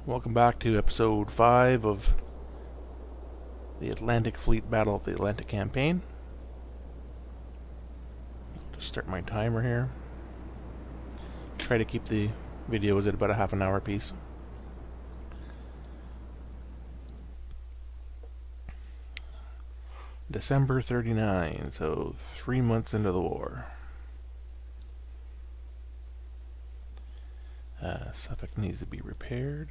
Welcome back to episode 5 of the Atlantic Fleet Battle of the Atlantic Campaign. Just start my timer here. Try to keep the videos at about a half an hour piece. December 39, so 3 months into the war. Suffolk needs to be repaired.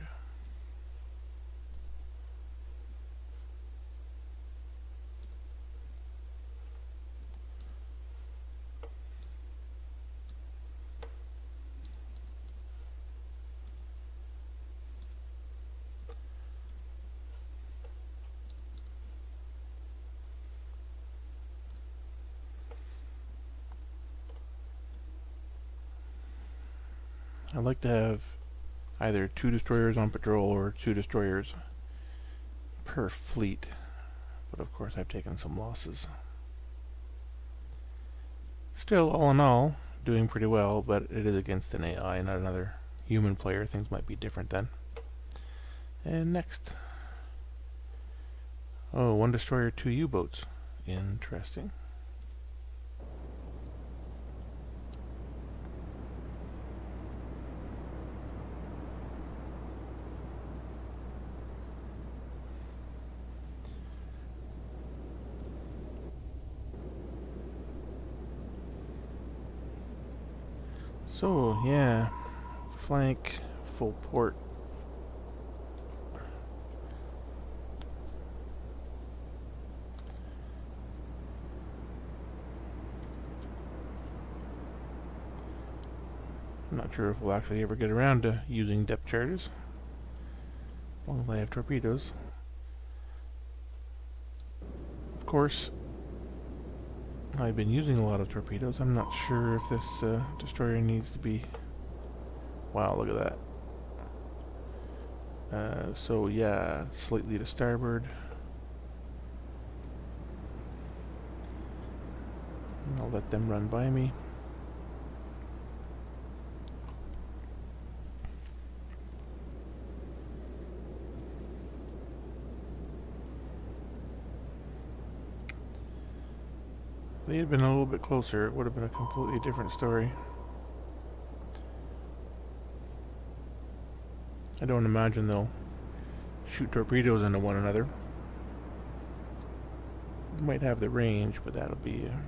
I'd like to have either 2 destroyers on patrol or 2 destroyers per fleet, but of course I've taken some losses. Still, all in all, doing pretty well, but it is against an AI, not another human player. Things might be different then. And next. Oh, 1 destroyer, 2 U-boats. Interesting. So, yeah, flank, full port. I'm not sure if we'll actually ever get around to using depth charges. As long as I have torpedoes. Of course, I've been using a lot of torpedoes. I'm not sure if this destroyer needs to be... Wow, look at that. So yeah, slightly to starboard. And I'll let them run by me. If they had been a little bit closer, it would have been a completely different story. I don't imagine they'll shoot torpedoes into one another. They might have the range, but that'll be a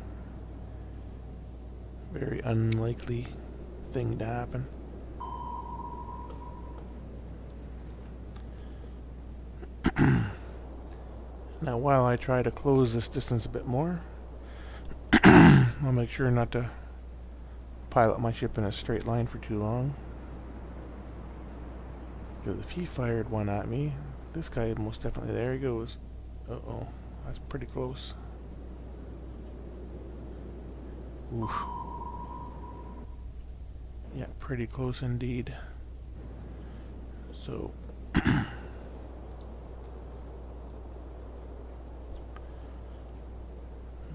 very unlikely thing to happen. Now, while I try to close this distance a bit more, I'll make sure not to pilot my ship in a straight line for too long. Because if he fired one at me, this guy most definitely... There he goes. Uh-oh. That's pretty close. Oof. Yeah, pretty close indeed. So...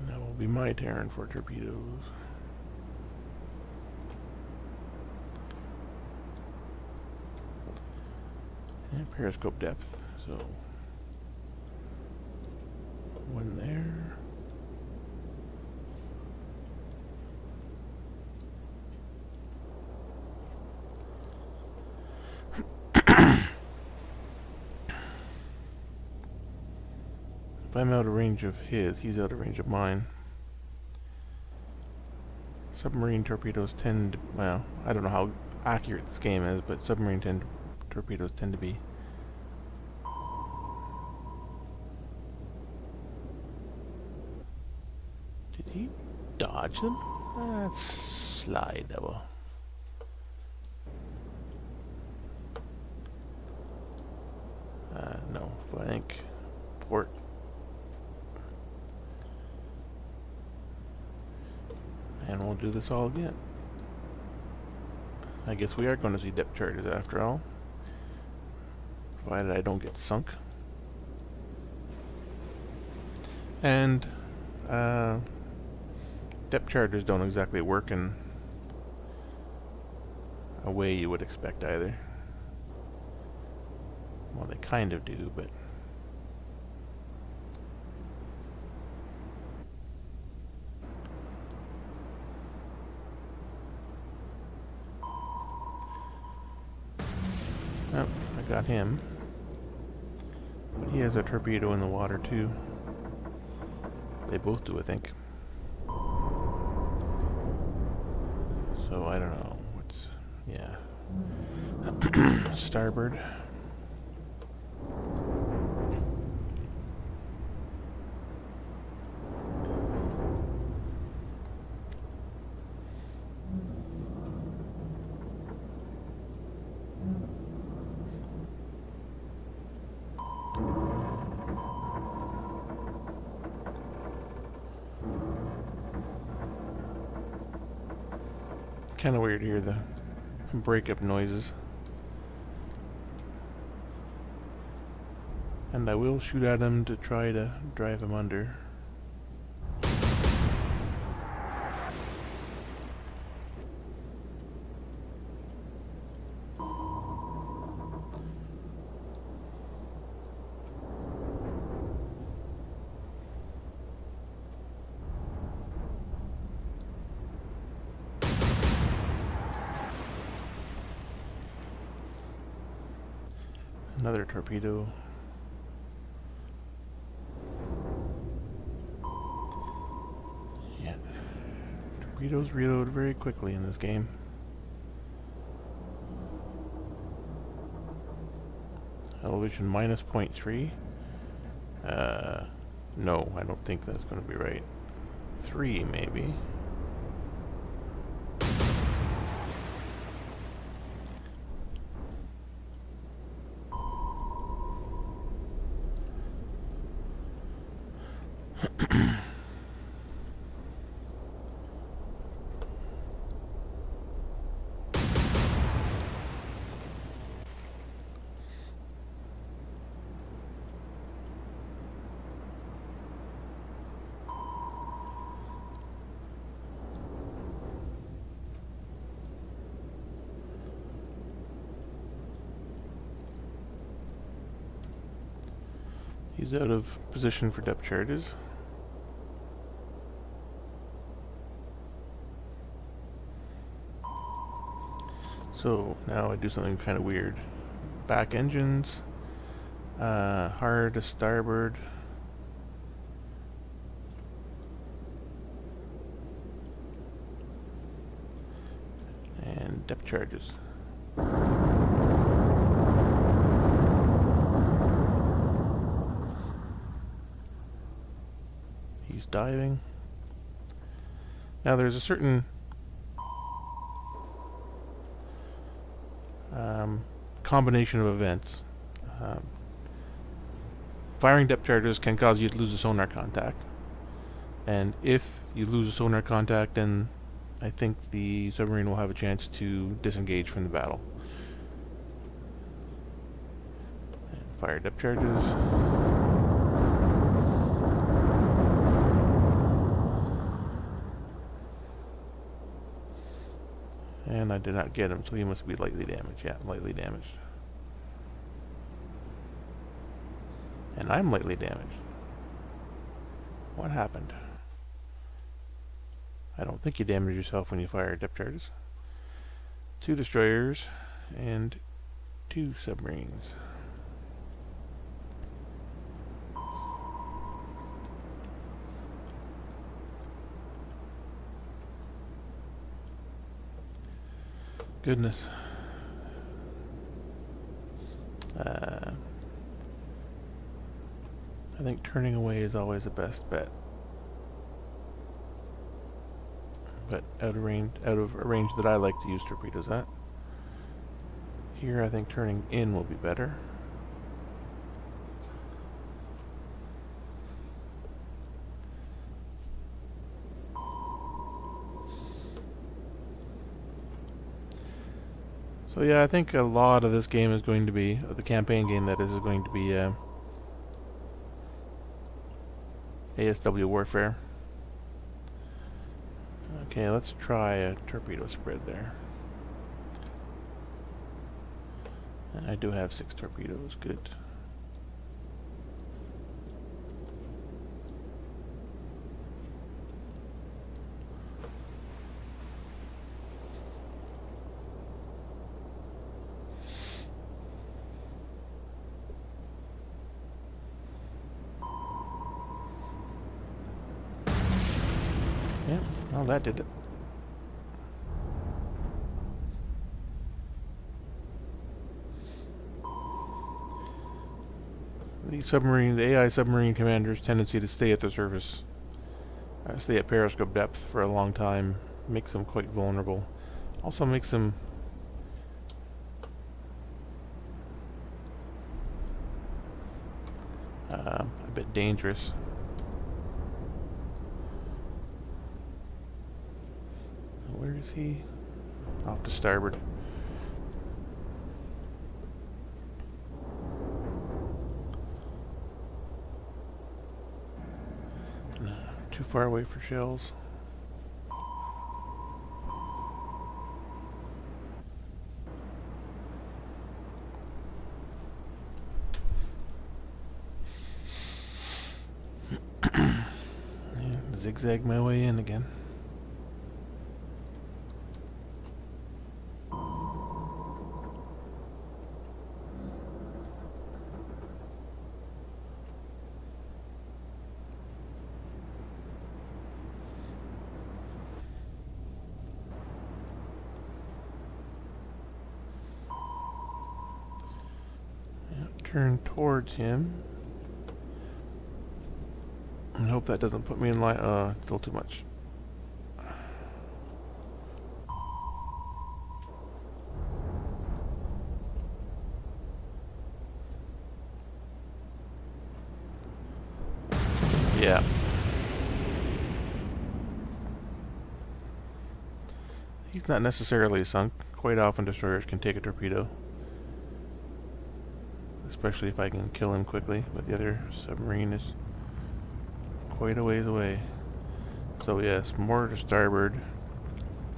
That will be my turn for torpedoes. And periscope depth, so 1 there. If I'm out of range of his, he's out of range of mine. Submarine torpedoes tend to, well, I don't know how accurate this game is, but submarine torpedoes tend to be. Did he dodge them? That's slide double. No, flank, port. And we'll do this all again. I guess we are going to see depth charges after all. Provided I don't get sunk. And depth charges don't exactly work in a way you would expect either. Well, they kind of do, but... Oh, I got him. But he has a torpedo in the water, too. They both do, I think. So, I don't know. What's... yeah. Starboard. Kind of weird to hear the breakup noises. And I will shoot at him to try to drive him under. Another torpedo. Yeah. Torpedoes reload very quickly in this game. Elevation minus 0.3. No, I don't think that's going to be right. 3, maybe. He's out of position for depth charges. So now I do something kind of weird. Back engines, hard to starboard. And depth charges. He's diving. Now there's a certain combination of events. Firing depth charges can cause you to lose a sonar contact. And if you lose a sonar contact, then I think the submarine will have a chance to disengage from the battle. And fire depth charges. And I did not get him, so he must be lightly damaged. Yeah, lightly damaged. And I'm lightly damaged. What happened? I don't think you damage yourself when you fire depth charges. 2 destroyers and 2 submarines. Goodness. I think turning away is always the best bet. But out of a range that I like to use torpedoes at. Here I think turning in will be better. So yeah, I think a lot of this game is going to be, the campaign game that is going to be ASW Warfare. Okay, let's try a torpedo spread there. And I do have 6 torpedoes. Good. Yeah, well, that did it. The AI submarine commander's tendency to stay at the surface, stay at periscope depth for a long time, makes them quite vulnerable. Also makes them a bit dangerous. Where is he? Off to starboard. Too far away for shells. Zigzag my way in again. Turn towards him and hope that doesn't put me in line. Still too much. Yeah. He's not necessarily sunk. Quite often destroyers can take a torpedo, especially if I can kill him quickly, but the other submarine is quite a ways away. So yes, more to starboard,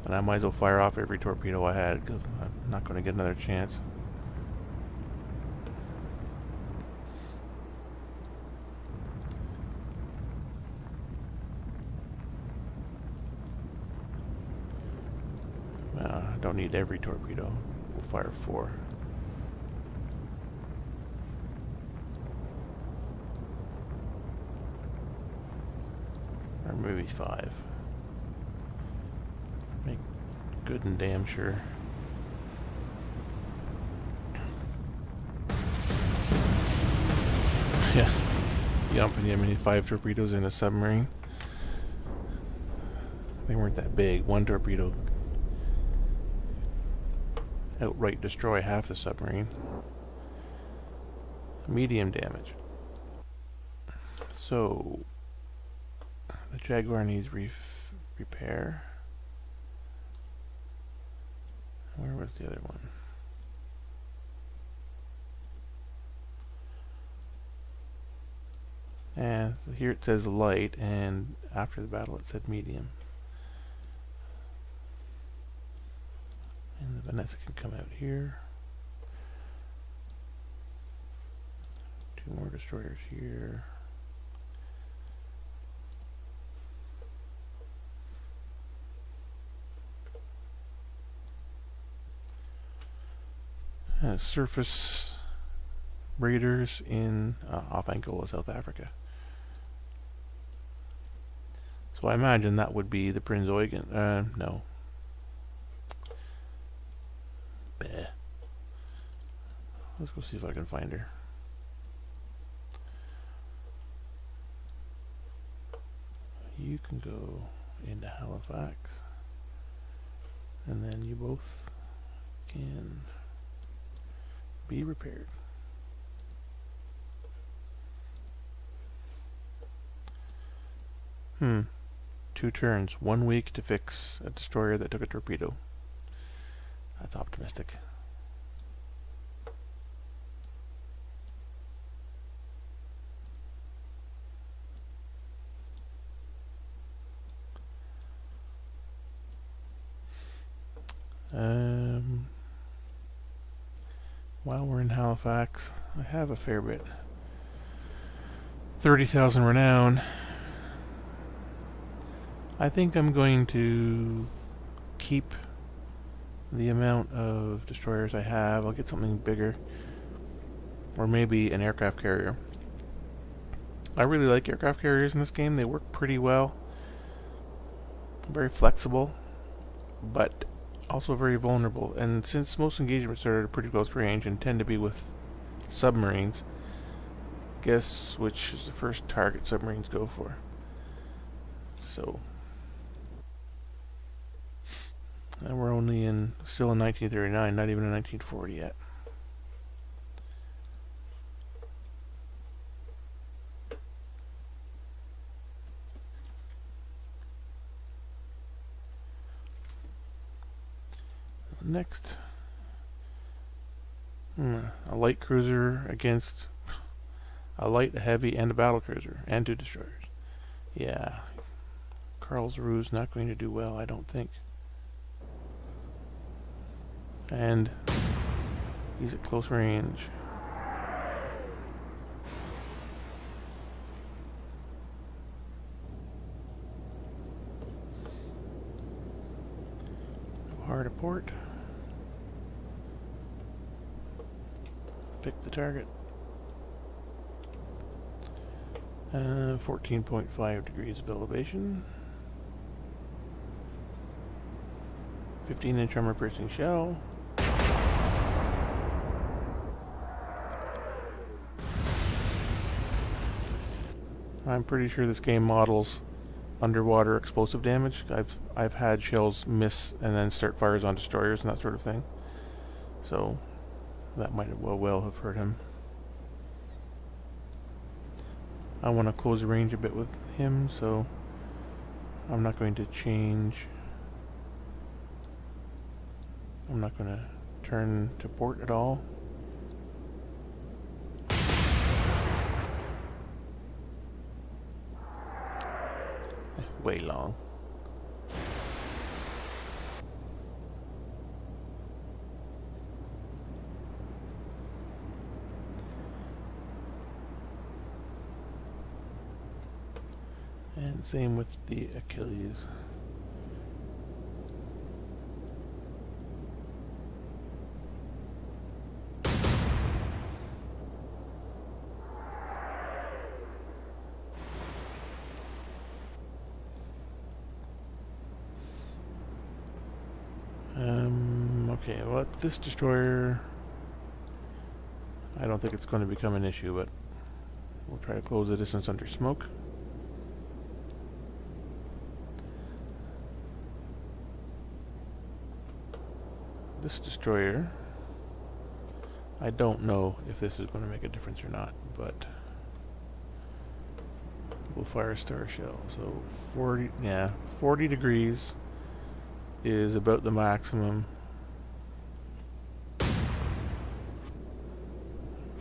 and I might as well fire off every torpedo I had, because I'm not going to get another chance. I don't need every torpedo. We'll fire 4. Or maybe 5. Make good and damn sure. Yeah. Yumping, I mean, 5 torpedoes in a submarine. They weren't that big. 1 torpedo outright destroy half the submarine. Medium damage. So the Jaguar needs repair. Where was the other one? And here it says light, and after the battle it said medium. And the Vanessa can come out here. 2 more destroyers here. Surface raiders in off Angola, South Africa. So I imagine that would be the Prinz Eugen. No. Bleh. Let's go see if I can find her. You can go into Halifax, and then you both can be repaired. Hmm. 2 turns, 1 week to fix a destroyer that took a torpedo. That's optimistic. While we're in Halifax, I have a fair bit. 30,000 renown. I think I'm going to keep the amount of destroyers I have. I'll get something bigger. Or maybe an aircraft carrier. I really like aircraft carriers in this game. They work pretty well. Very flexible, but also very vulnerable. And since most engagements are at a pretty close range and tend to be with submarines, guess which is the first target submarines go for. So, and we're only still in 1939, not even in 1940 yet. Next, a light cruiser against a light, a heavy, and a battle cruiser, and 2 destroyers. Yeah, Karlsruhe's not going to do well, I don't think. And he's at close range. Hard to port. Pick the target. 14.5 degrees of elevation. 15-inch armor-piercing shell. I'm pretty sure this game models underwater explosive damage. I've had shells miss and then start fires on destroyers and that sort of thing. So that might well have hurt him. I want to close the range a bit with him, so I'm not going to change. I'm not going to turn to port at all. Way long. And same with the Achilles. Okay, well, this destroyer, I don't think it's going to become an issue, but we'll try to close the distance under smoke. This destroyer, I don't know if this is going to make a difference or not, but we'll fire a star shell. So 40 degrees is about the maximum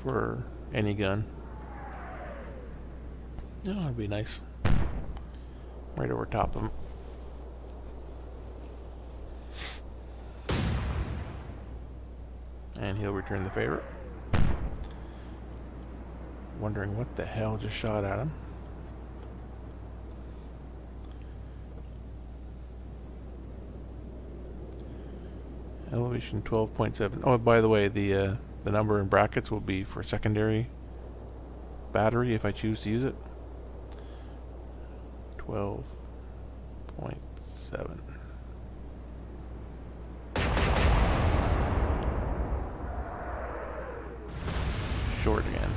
for any gun. Oh, that'd be nice. Right over top of him. And he'll return the favor. Wondering what the hell just shot at him. Elevation 12.7. Oh, by the way, the number in brackets will be for secondary battery if I choose to use it. 12.7. Short again.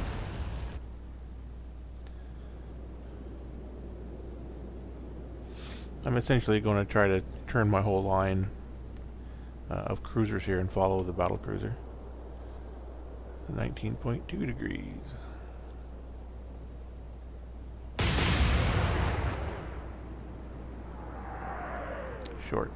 I'm essentially going to try to turn my whole line of cruisers here and follow the battle cruiser. 19.2 degrees. Short.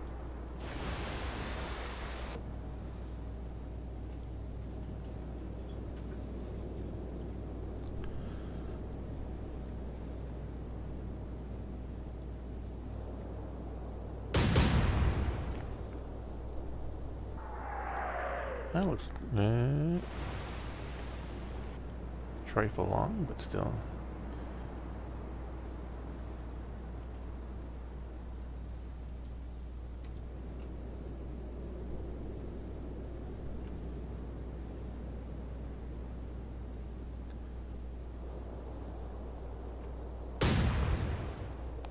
That looks... trifle long, but still.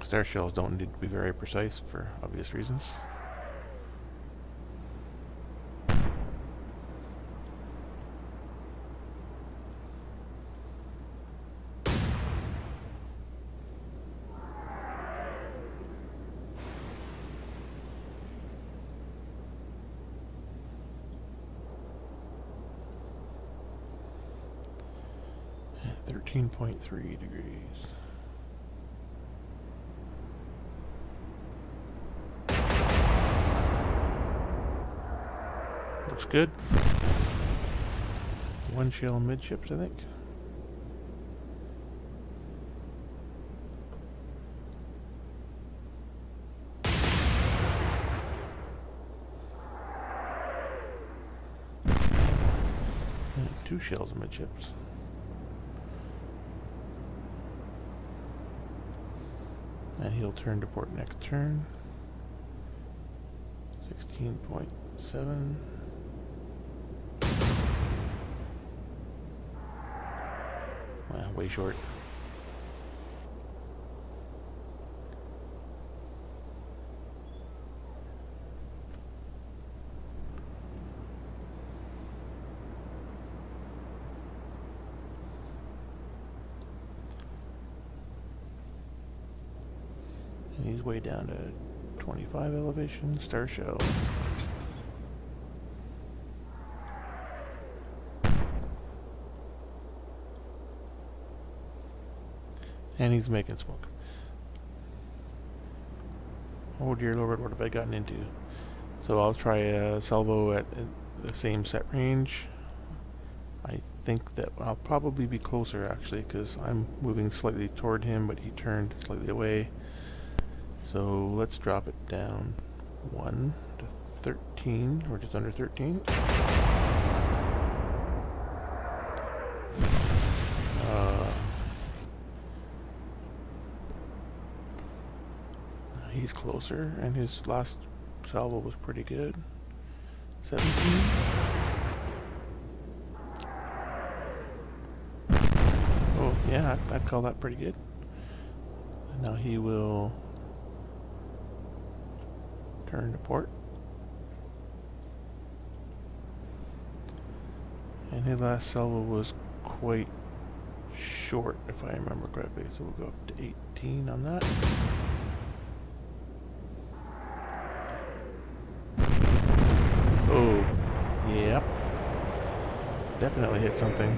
Star shells don't need to be very precise for obvious reasons. At 13.3 degrees. Looks good. One shell midships, I think. And 2 shells midships. And he'll turn to port next turn. 16.7. Wow, way short. And he's way down to 25 elevation. Star shell. And he's making smoke. Oh dear Lord, what have I gotten into? So I'll try a salvo at the same set range. I think that I'll probably be closer actually, because I'm moving slightly toward him, but he turned slightly away. So let's drop it down 1 to 13, or just under 13. He's closer, and his last salvo was pretty good. 17. Oh, yeah, I'd call that pretty good. And now he will turn to port. And his last salvo was quite short, if I remember correctly. So we'll go up to 18 on that. Oh, yep. Definitely hit something.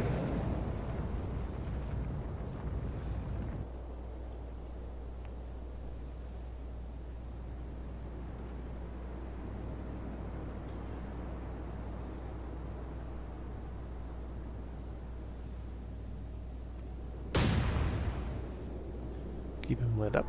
Keep him lit up.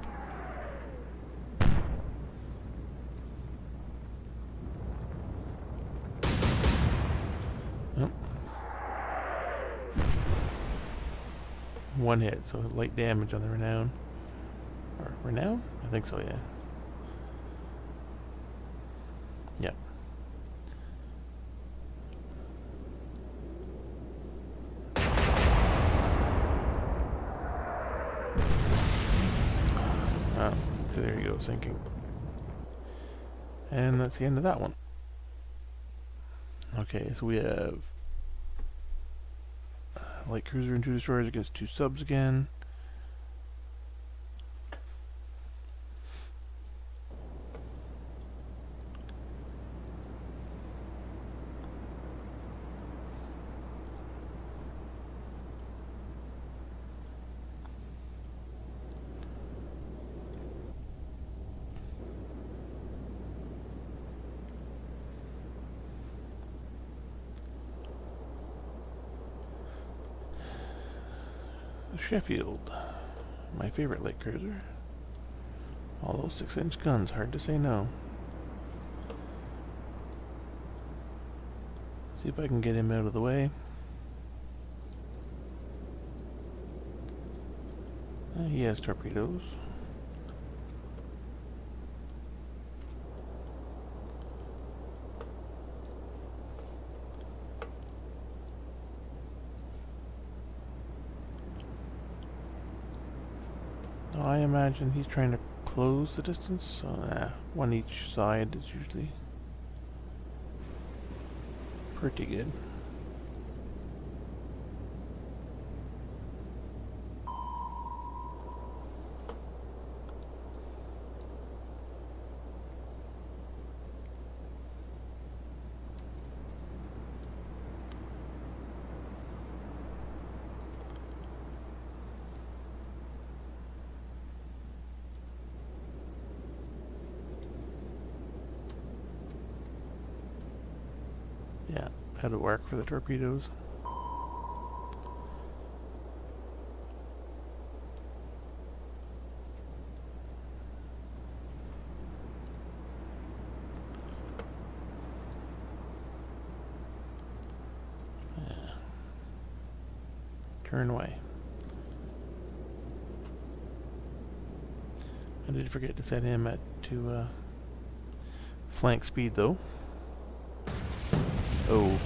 One hit, so light damage on the Renown. Or Renown? I think so, yeah. Yep. So there you go, sinking. And that's the end of that one. Okay, so we have light cruiser and 2 destroyers against 2 subs again. Sheffield, my favorite light cruiser. All those 6-inch guns, hard to say no. See if I can get him out of the way. He has torpedoes. I imagine he's trying to close the distance, so one each side is usually pretty good. Yeah, had to work for the torpedoes. Yeah. Turn away. I did forget to set him to flank speed though. Oh.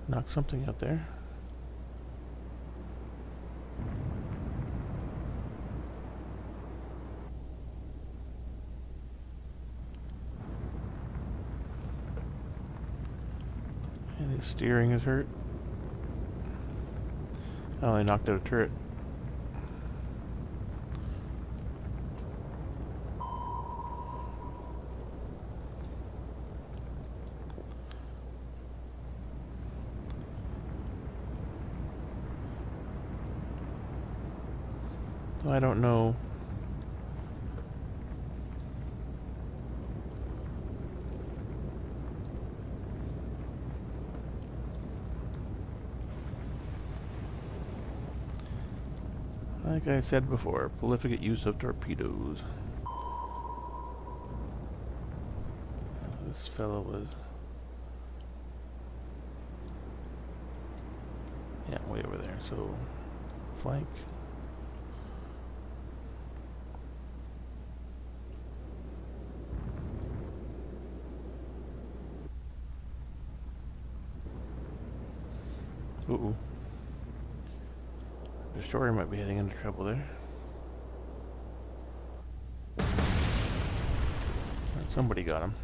Knocked something out there. And his steering is hurt. Oh, I knocked out a turret. I don't know. Like I said before, prolific use of torpedoes. This fellow was... yeah, way over there, so... flank. Ooh. Destroyer might be heading into trouble there. Somebody got him.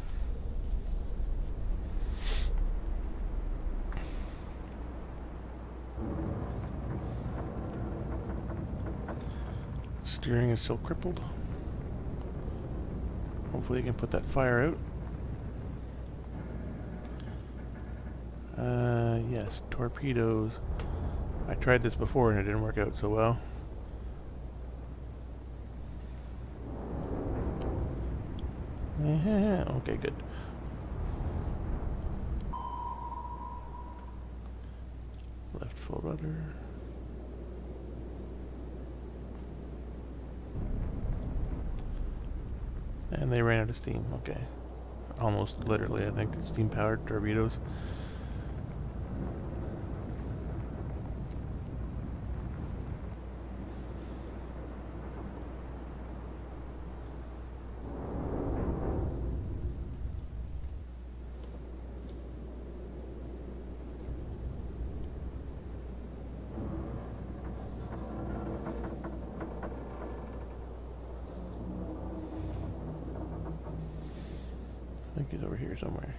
Steering is still crippled. Hopefully you can put that fire out. Yes, torpedoes. I tried this before and it didn't work out so well. Okay, good. Left full rudder. And they ran out of steam, okay. Almost literally, I think, steam-powered torpedoes. I think he's over here somewhere.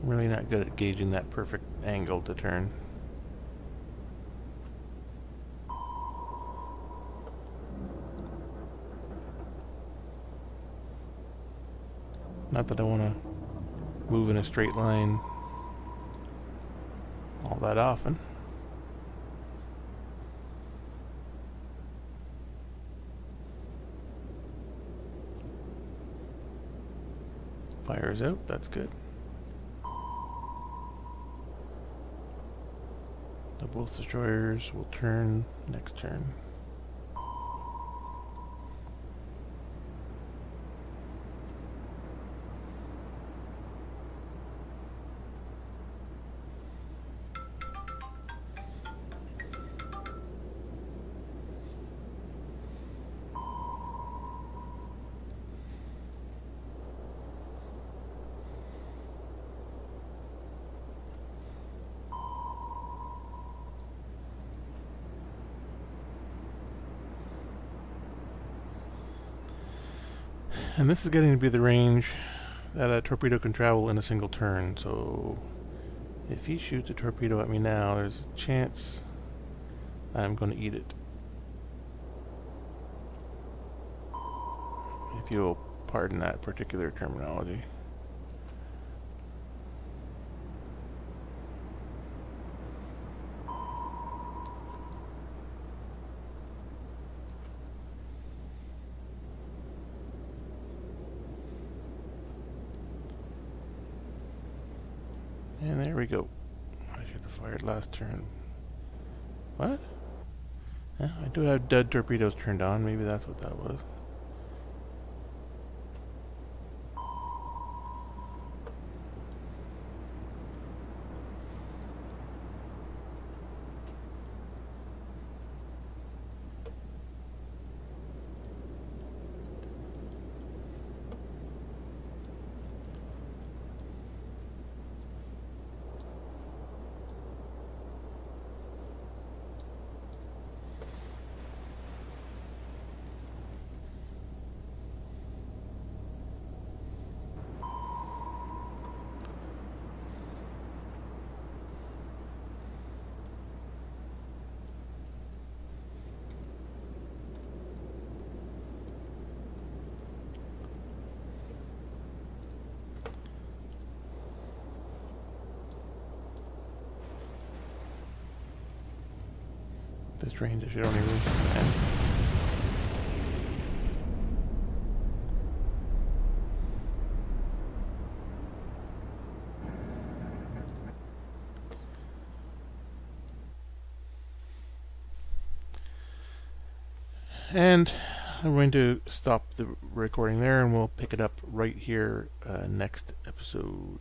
I'm really not good at gauging that perfect angle to turn. Not that I want to move in a straight line all that often. Fire's out, that's good. Now both destroyers will turn next turn. And this is getting to be the range that a torpedo can travel in a single turn, so if he shoots a torpedo at me now, there's a chance I'm going to eat it. If you'll pardon that particular terminology. And there we go. I should have fired last turn. What? Yeah, I do have dead torpedoes turned on. Maybe that's what that was. This range I should only room for 10. And I'm going to stop the recording there, and we'll pick it up right here next episode.